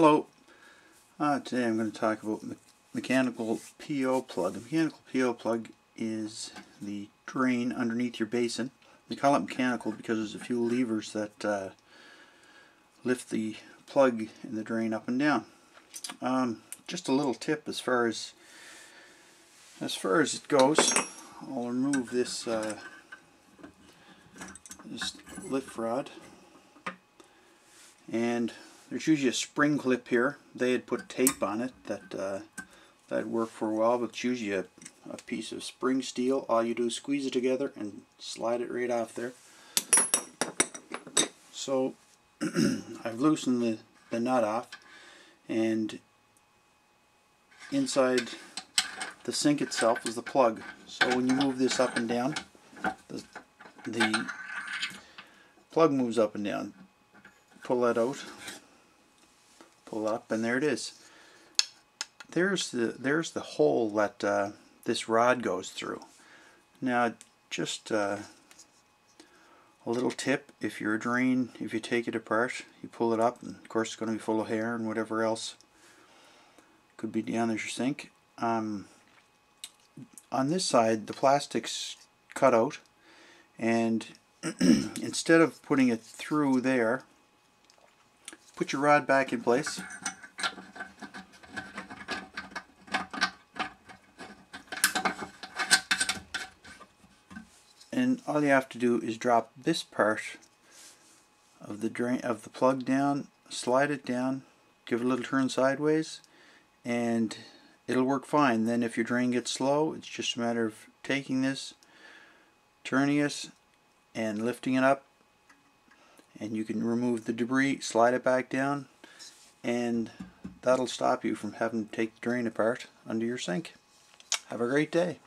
Hello. Today I'm going to talk about mechanical p.o. plug. A mechanical p.o. plug is the drain underneath your basin. We call it mechanical because there's a few levers that lift the plug in the drain up and down. Just a little tip as far as it goes. I'll remove this lift rod, and there's usually a spring clip here. They had put tape on it that worked for a while, but it's usually a piece of spring steel. All you do is squeeze it together and slide it right off there. So I've loosened the nut off, and inside the sink itself is the plug. So when you move this up and down, the plug moves up and down. Pull that out, pull up, and there it is. There's the hole that this rod goes through. Now, just a little tip: if you take it apart, you pull it up, and of course it's going to be full of hair and whatever else could be down at your sink. On this side, the plastic's cut out, and instead of putting it through there, put your rod back in place. And all you have to do is drop this part of the plug down, slide it down, give it a little turn sideways, and it'll work fine. Then if your drain gets slow, it's just a matter of taking this, turning it, and lifting it up, and you can remove the debris, slide it back down, and that'll stop you from having to take the drain apart under your sink. Have a great day.